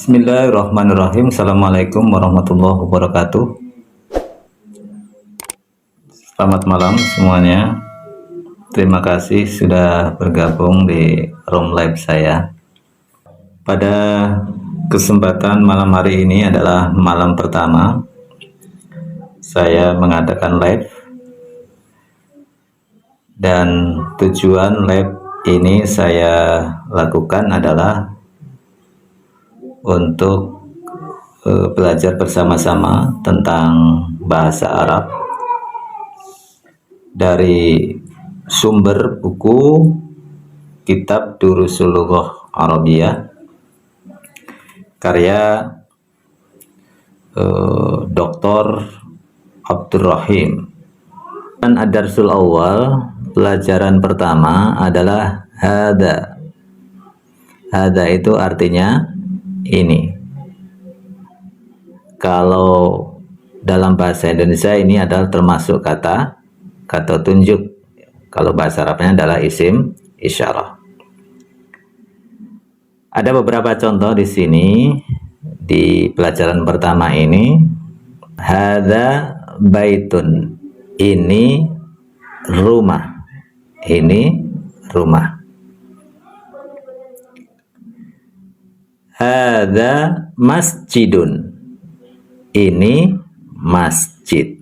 Bismillahirrahmanirrahim. Assalamualaikum warahmatullahi wabarakatuh. Selamat malam semuanya. Terima kasih sudah bergabung di room live saya. Pada kesempatan malam hari ini adalah malam pertama saya mengadakan live, dan tujuan live ini saya lakukan adalah untuk belajar bersama-sama tentang bahasa Arab dari sumber buku Kitab Durusul Lughah Arabiyah karya Dr. Abdurrahim. Dan ad-darsul awal, pelajaran pertama adalah hada. Hada itu artinya ini. Kalau dalam bahasa Indonesia ini adalah termasuk kata tunjuk. Kalau bahasa Arabnya adalah isim isyarah. Ada beberapa contoh di sini di pelajaran pertama ini. Hadza baitun, ini rumah. Ini rumah. Hadza masjidun, ini masjid.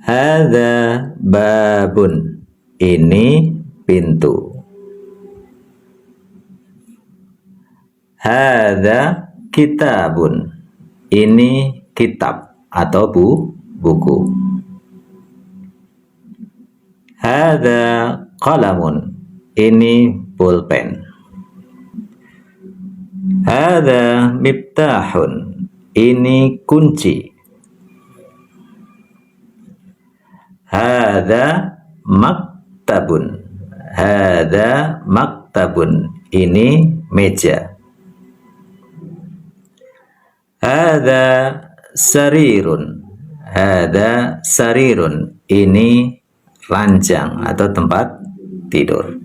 Hadza babun, ini pintu. Hadza kitabun, ini kitab atau buku. Hadza qalamun, ini pulpen. Hadza miftahun, ini kunci. Hadza maktabun, hadza maktabun, ini meja. Hadza sarirun, hadza sarirun, ini ranjang atau tempat tidur.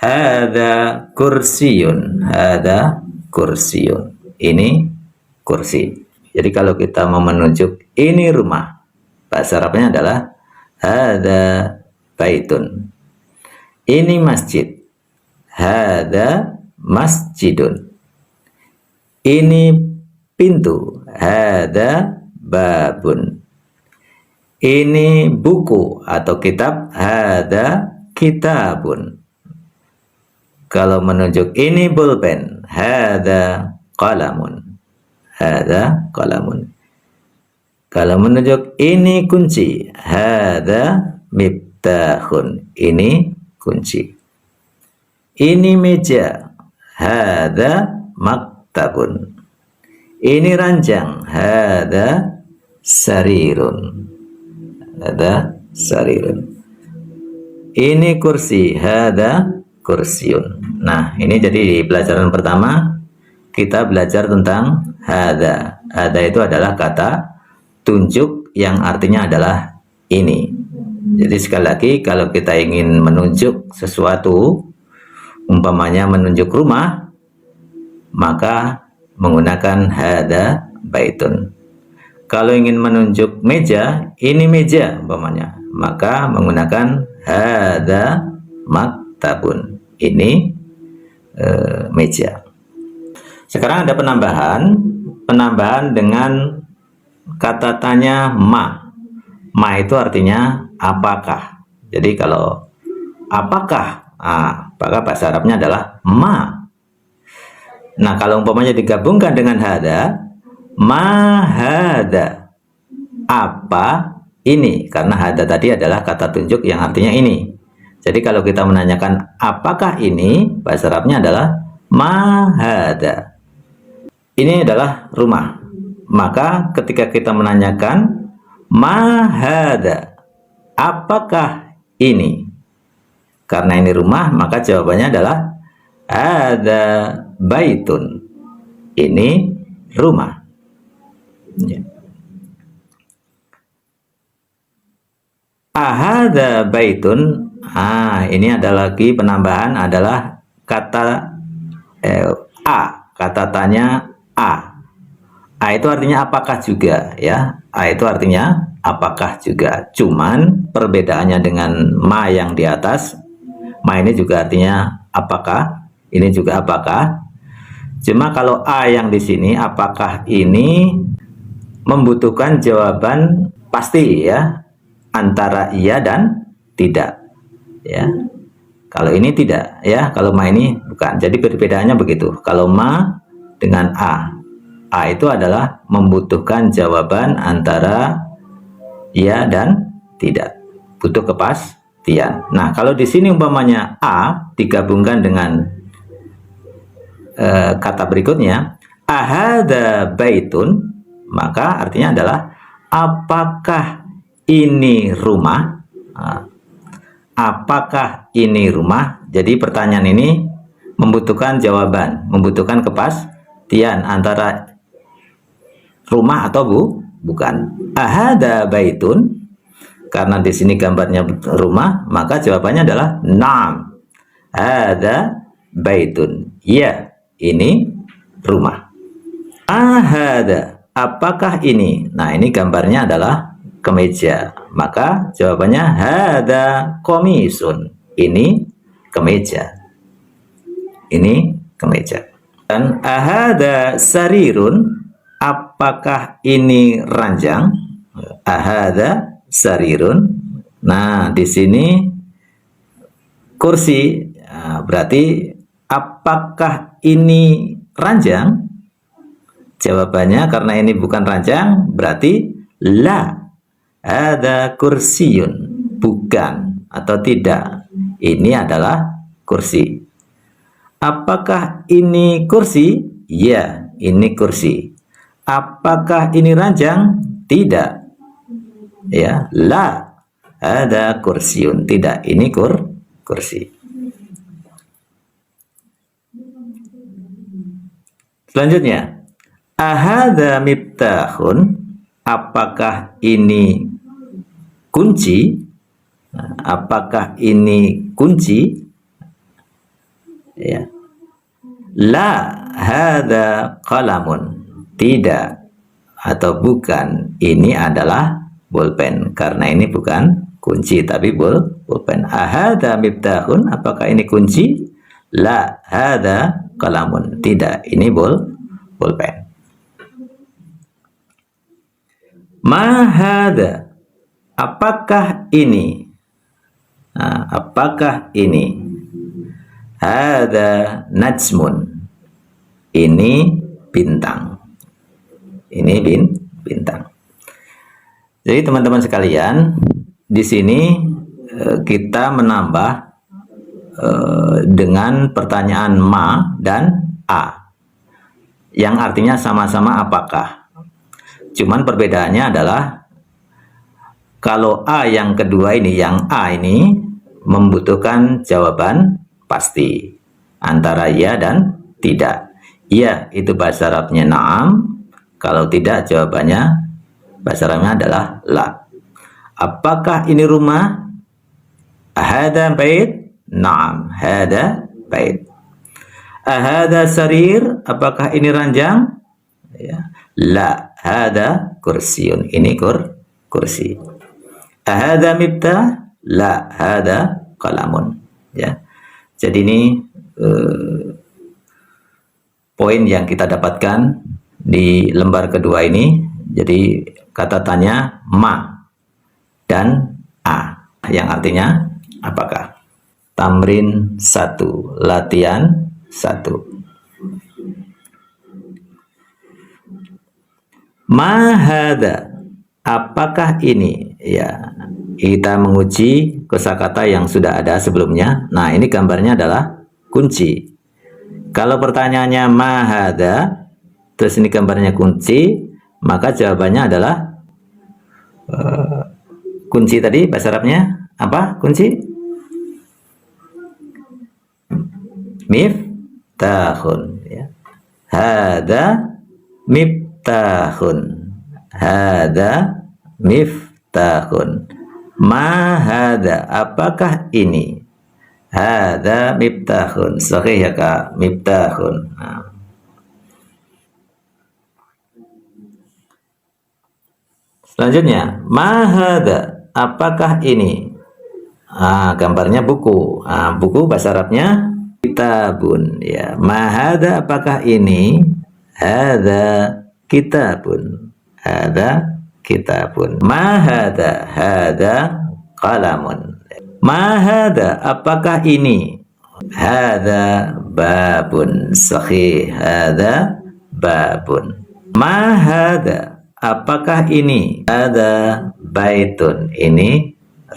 Hadza kursiyun, hadza kursiyun, ini kursi. Jadi kalau kita mau menunjuk ini rumah, bahasa Arabnya adalah hadza baitun. Ini masjid, hadza masjidun. Ini pintu, hadza babun. Ini buku atau kitab, hadza kitabun. Kalau menunjuk ini pulpen, hadza qalamun, hadza qalamun. Kalau menunjuk ini kunci, hadza miftahun, ini kunci. Ini meja, hadza maktabun. Ini ranjang, hadza sarirun, hadza sarirun. Ini kursi, hadza kursiun. Nah, ini jadi di pelajaran pertama kita belajar tentang hadza. Hadza itu adalah kata tunjuk yang artinya adalah ini. Jadi sekali lagi, kalau kita ingin menunjuk sesuatu, umpamanya menunjuk rumah, maka menggunakan hadza baitun. Kalau ingin menunjuk meja, ini meja umpamanya, maka menggunakan hadza maktabun, ini meja. Sekarang ada penambahan dengan kata tanya ma. Ma itu artinya apakah. Jadi kalau apakah, maka bahasa Arabnya adalah ma. Nah, kalau umpamanya digabungkan dengan hada, ma hada, apa ini, karena hada tadi adalah kata tunjuk yang artinya ini. Jadi kalau kita menanyakan apakah ini, bahasa Arabnya adalah ma hada. Ini adalah rumah. Maka ketika kita menanyakan ma hada, apakah ini? Karena ini rumah, maka jawabannya adalah hada baitun, ini rumah. Ya. Ahada baitun, Ini ada lagi penambahan adalah kata a, kata tanya a. A itu artinya apakah juga ya. A itu artinya apakah juga. Cuman perbedaannya dengan ma yang di atas, ma ini juga artinya apakah, ini juga apakah. Cuma kalau a yang di sini apakah ini membutuhkan jawaban pasti ya, antara iya dan tidak ya. Kalau ini tidak ya, kalau ma ini bukan. Jadi perbedaannya begitu. Kalau ma dengan a itu adalah membutuhkan jawaban antara iya dan tidak, butuh kepastian. Nah, kalau di sini umpamanya a digabungkan dengan kata berikutnya, ahada baitun, maka artinya adalah apakah ini rumah? Apakah ini rumah? Jadi pertanyaan ini membutuhkan jawaban, membutuhkan kepastian antara rumah atau bukan. Ahada baitun, karena di sini gambarnya rumah, maka jawabannya adalah na'am. Ada baitun. Ya, ini rumah. Ahada, apakah ini? Nah, ini gambarnya adalah kemeja. Maka jawabannya hada komisun. Ini kemeja. Ini kemeja. Dan ahada sarirun, apakah ini ranjang? Ahada sarirun. Nah, di sini kursi. Nah, berarti apakah ini ranjang? Jawabannya karena ini bukan ranjang, berarti la. Ada kursiyun, bukan atau tidak. Ini adalah kursi. Apakah ini kursi? Ya, ini kursi. Apakah ini ranjang? Tidak. Ya, la. Ada kursiun, tidak. Ini kursi. Selanjutnya, ahada miftahun, apakah ini kunci? Apakah ini kunci? Ya. La hada qalamun, tidak atau bukan, ini adalah bolpen, karena ini bukan kunci tapi bolpen. Ahada miftahun, apakah ini kunci? La hada qalamun, tidak, ini bolpen. Ma hada, apakah ini? Nah, apakah ini? Hada najmun, ini bintang. Ini bintang. Jadi teman-teman sekalian, di sini kita menambah dengan pertanyaan ma dan a, yang artinya sama-sama apakah. Cuman perbedaannya adalah kalau a yang kedua ini, yang a ini membutuhkan jawaban pasti antara ya dan tidak. Ya, itu bahasa Arabnya na'am. Kalau tidak, jawabannya bahasa Arabnya adalah la. Apakah ini rumah? Ahada bait? Na'am, hada bait. Ahada sarir? Apakah ini ranjang? Ya. La, hada kursiun. Ini kursi. Ahada miftah? La, hada qalamun. Ya. Jadi ini poin yang kita dapatkan di lembar kedua ini. Jadi kata tanya ma dan a, yang artinya apakah. Tamrin 1, latihan 1. Ma hada, apakah ini? Ya, kita menguji kosakata yang sudah ada sebelumnya. Nah, ini gambarnya adalah kunci. Kalau pertanyaannya ma hada, terus ini gambarnya kunci, maka jawabannya adalah kunci tadi bahasa Arabnya apa? Kunci? Miftahun. Ya. Hada miftahun. Hada miftahun. Ma hada, apakah ini? Hada miftahun. Sahih ya Kak, miftahun. Nah. Selanjutnya, ma hada, apakah ini? Gambarnya buku. Buku bahasa Arabnya kitabun. Ya, ma hada, apakah ini? Hada kitabun. Hada kitabun. Ma hada, hada qalamun. Ma hada, apakah ini? Hada babun. Sahih, hada babun. Ma hada, apakah ini? Hada baitun. Ini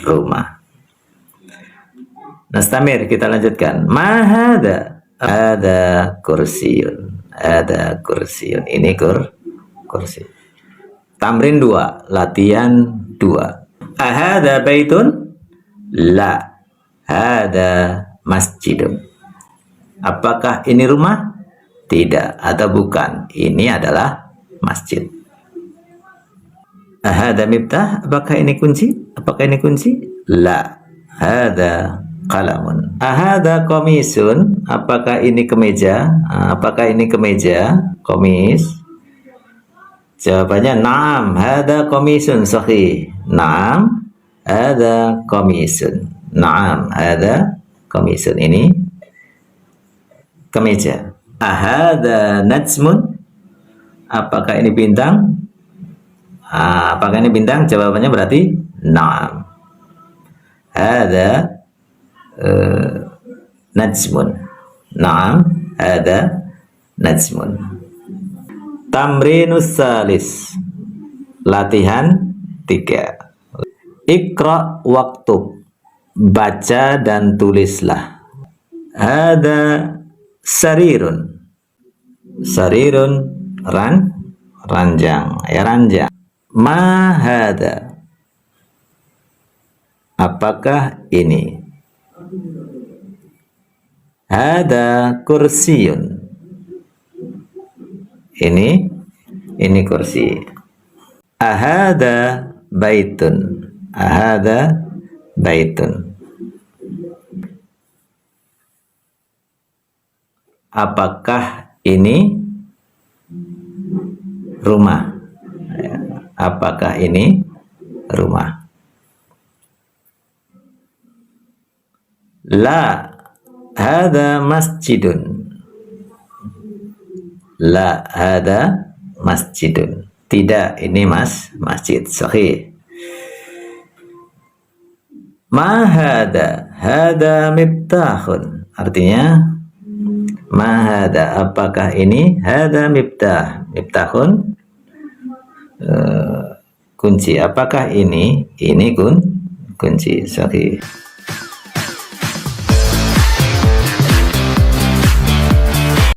rumah. Nastamir, kita lanjutkan. Ma hada, ada kursiun. Ada kursiun. Ini kursi. Tamrin 2, latihan 2. Ahada baitun? La. Hada masjidun. Apakah ini rumah? Tidak atau bukan. Ini adalah masjid. Ahada miftah? Apakah ini kunci? Apakah ini kunci? La. Hada qalamun. Ahada komisun? Apakah ini kemeja? Apakah ini kemeja? Komis. Jawabannya na'am. Hada komisun. Sahih. Na'am. Hada komisun. Na'am. Hada komisun. Ini kemeja. Ahada najmun? Apakah ini bintang? Apakah ini bintang? Jawabannya berarti na'am. Hada najmun. Na'am. Hada najmun. Tamrinus salis. Latihan 3. Iqra waktub. Baca dan tulislah. Hada sarirun. Sarirun ranjang. Ranjang. Ma hada, apakah ini? Hada kursiyun. Ini kursi. Ahada baitun. Ahada baitun. Apakah ini rumah? Apakah ini rumah? La, hada masjidun. La, hada masjidun. Tidak, ini masjid. Sahih. Ma hada, hada miftahun. Artinya, ma hada, apakah ini? Hada miftah. Miftahun. Kunci. Apakah ini? Ini kunci. Sahih.